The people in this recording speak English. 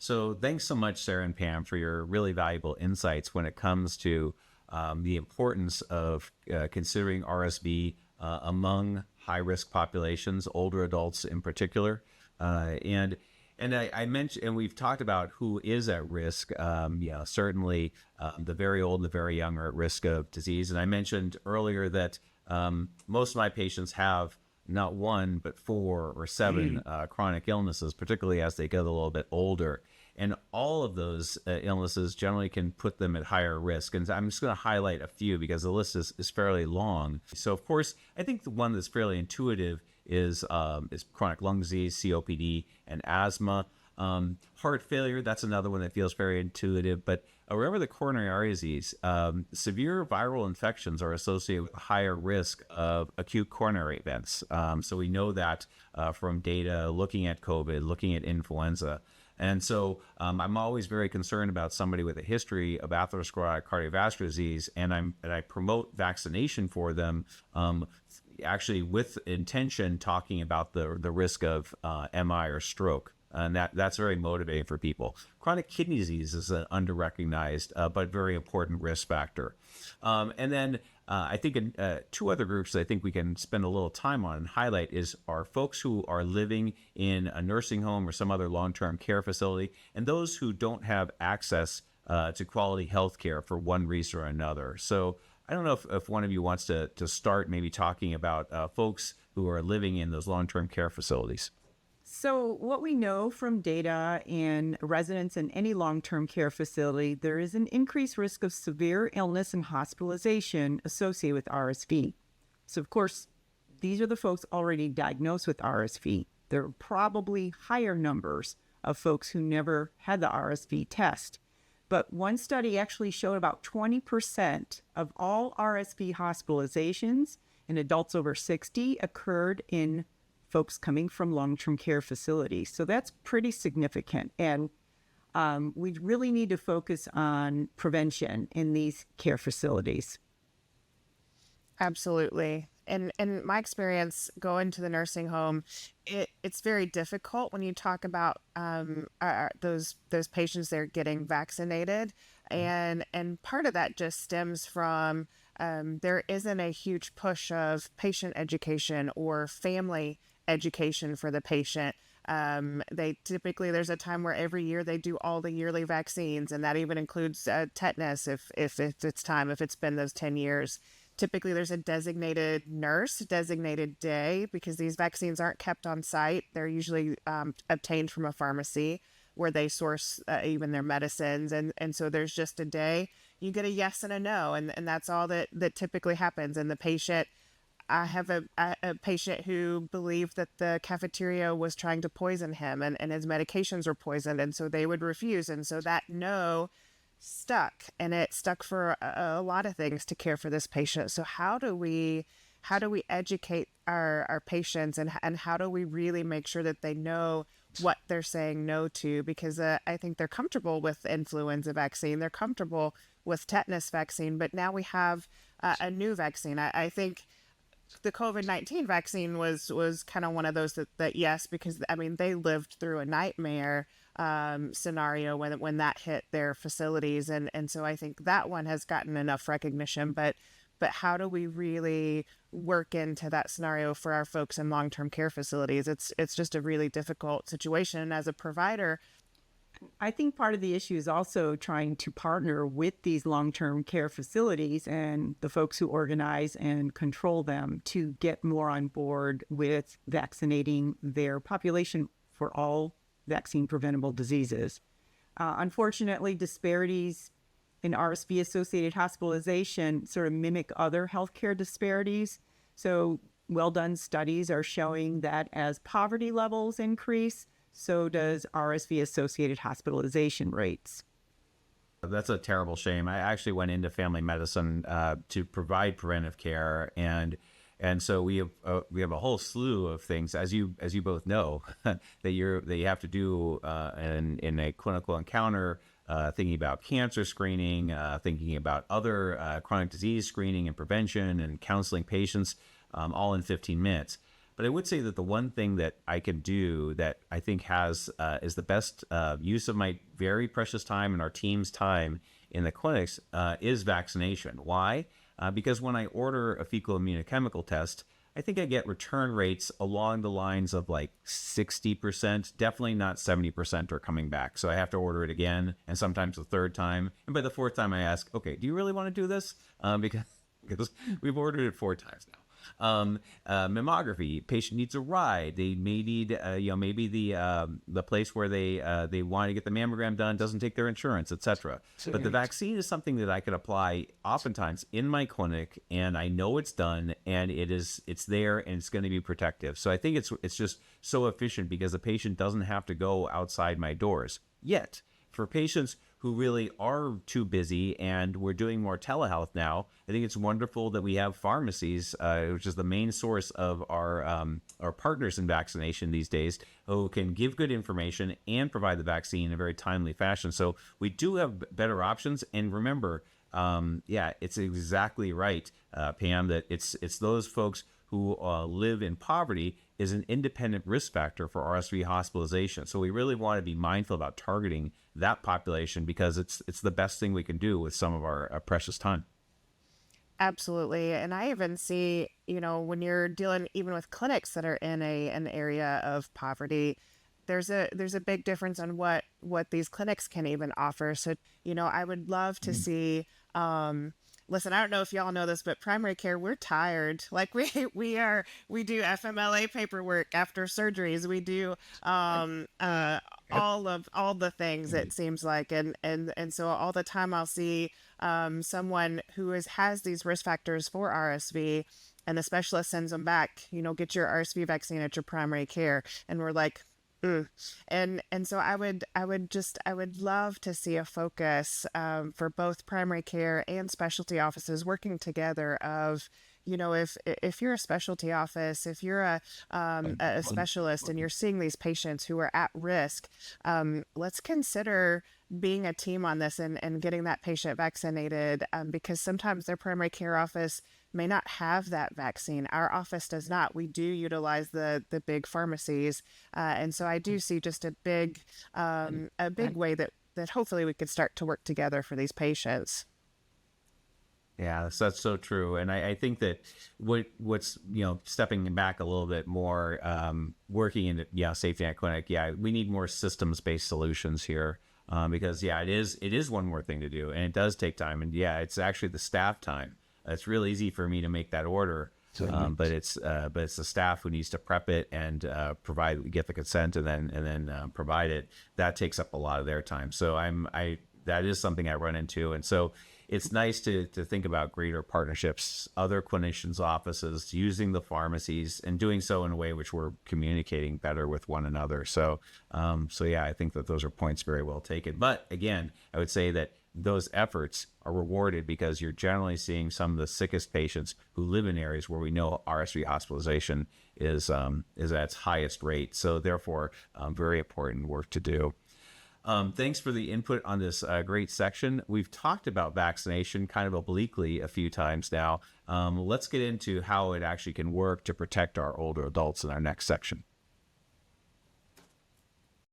So thanks so much, Sarah and Pam, for your really valuable insights when it comes to the importance of considering RSV among high-risk populations, older adults in particular. And I mentioned, and we've talked about who is at risk. Certainly the very old and the very young are at risk of disease. And I mentioned earlier that most of my patients have not one, but 4 or 7 chronic illnesses, particularly as they get a little bit older. And all of those illnesses generally can put them at higher risk. And I'm just going to highlight a few because the list is fairly long. So, of course, I think the one that's fairly intuitive is chronic lung disease, COPD, and asthma. Heart failure, that's another one that feels very intuitive. But remember the coronary artery disease. Severe viral infections are associated with a higher risk of acute coronary events. So we know that from data looking at COVID, looking at influenza. And so I'm always very concerned about somebody with a history of atherosclerotic cardiovascular disease, and I promote vaccination for them, actually with intention, talking about the risk of MI or stroke. And that's very motivating for people. Chronic kidney disease is an under-recognized but very important risk factor. And then I think 2 other groups that I think we can spend a little time on and highlight are folks who are living in a nursing home or some other long-term care facility, and those who don't have access to quality health care for one reason or another. So I don't know if one of you wants to start maybe talking about folks who are living in those long-term care facilities. So what we know from data in residents in any long-term care facility, there is an increased risk of severe illness and hospitalization associated with RSV. So of course, these are the folks already diagnosed with RSV. There are probably higher numbers of folks who never had the RSV test. But one study actually showed about 20% of all RSV hospitalizations in adults over 60 occurred in folks coming from long-term care facilities. So that's pretty significant. And we really need to focus on prevention in these care facilities. Absolutely. And in my experience going to the nursing home, it's very difficult when you talk about those patients that are getting vaccinated. And part of that just stems from there isn't a huge push of patient education or family education for the patient. There's a time where every year they do all the yearly vaccines, and that even includes tetanus if it's been those 10 years. Typically there's a designated nurse, designated day, because these vaccines aren't kept on site. They're usually obtained from a pharmacy where they source even their medicines. And so there's just a day, you get a yes and a no, and that's all that typically happens. And the patient, I have a patient who believed that the cafeteria was trying to poison him and his medications were poisoned. And so they would refuse. And so that no stuck, and it stuck for a lot of things to care for this patient. So how do we educate our patients, and how do we really make sure that they know what they're saying no to? Because I think they're comfortable with influenza vaccine, they're comfortable with tetanus vaccine, but now we have a new vaccine. I think the COVID-19 vaccine was kind of one of those that yes, because I mean, they lived through a nightmare scenario when that hit their facilities. And so I think that one has gotten enough recognition, but how do we really work into that scenario for our folks in long-term care facilities? It's just a really difficult situation. And as a provider, I think part of the issue is also trying to partner with these long-term care facilities and the folks who organize and control them to get more on board with vaccinating their population for all vaccine-preventable diseases. Unfortunately, disparities in RSV-associated hospitalization sort of mimic other healthcare disparities. So well-done studies are showing that as poverty levels increase, so does RSV-associated hospitalization rates. That's a terrible shame. I actually went into family medicine to provide preventive care, and so we have a whole slew of things, as you both know, that you have to do in a clinical encounter. Thinking about cancer screening, thinking about other chronic disease screening and prevention, and counseling patients, all in 15 minutes. But I would say that the one thing that I can do that I think has is the best use of my very precious time and our team's time in the clinics is vaccination. Why? Because when I order a fecal immunochemical test, I think I get return rates along the lines of like 60%, definitely not 70% are coming back. So I have to order it again, and sometimes the third time. And by the fourth time I ask, okay, do you really want to do this? Because we've ordered it 4 times now. Mammography, patient needs a ride. They may need, maybe the place where they want to get the mammogram done doesn't take their insurance, etc. But the vaccine is something that I could apply oftentimes in my clinic, and I know it's done, and it's there, and it's going to be protective. So I think it's just so efficient because the patient doesn't have to go outside my doors. Yet, for patients who really are too busy, and we're doing more telehealth now, I think it's wonderful that we have pharmacies, which is the main source of our partners in vaccination these days, who can give good information and provide the vaccine in a very timely fashion. So we do have better options. And remember, it's exactly right, Pam, that it's those folks who live in poverty is an independent risk factor for RSV hospitalization. So we really want to be mindful about targeting that population because it's the best thing we can do with some of our precious time. Absolutely. And I even see, when you're dealing even with clinics that are in an area of poverty, there's a big difference on what these clinics can even offer. So, I would love to see, listen, I don't know if y'all know this, but primary care, we're tired. Like we do FMLA paperwork after surgeries. We do all the things, it seems like. And so all the time I'll see someone who has these risk factors for RSV, and the specialist sends them back, get your RSV vaccine at your primary care. And we're like, And so I would love to see a focus for both primary care and specialty offices working together of, if you're a specialty office, if you're a specialist and you're seeing these patients who are at risk, let's consider being a team on this and getting that patient vaccinated, because sometimes their primary care office may not have that vaccine. Our office does not. We do utilize the big pharmacies, and so I do see just a big way that hopefully we could start to work together for these patients. Yeah, that's so true. And I think that what's, stepping back a little bit more, working in safety net clinic, we need more systems-based solutions here. Because it is one more thing to do, and it does take time, and it's actually the staff time. It's real easy for me to make that order, but it's the staff who needs to prep it and get the consent and then provide it. That takes up a lot of their time. So that is something I run into, and so it's nice to think about greater partnerships, other clinicians' offices, using the pharmacies, and doing so in a way which we're communicating better with one another. So I think that those are points very well taken. But again, I would say that those efforts are rewarded because you're generally seeing some of the sickest patients who live in areas where we know RSV hospitalization is at its highest rate. So therefore, very important work to do. Thanks for the input on this great section. We've talked about vaccination kind of obliquely a few times now. Let's get into how it actually can work to protect our older adults in our next section.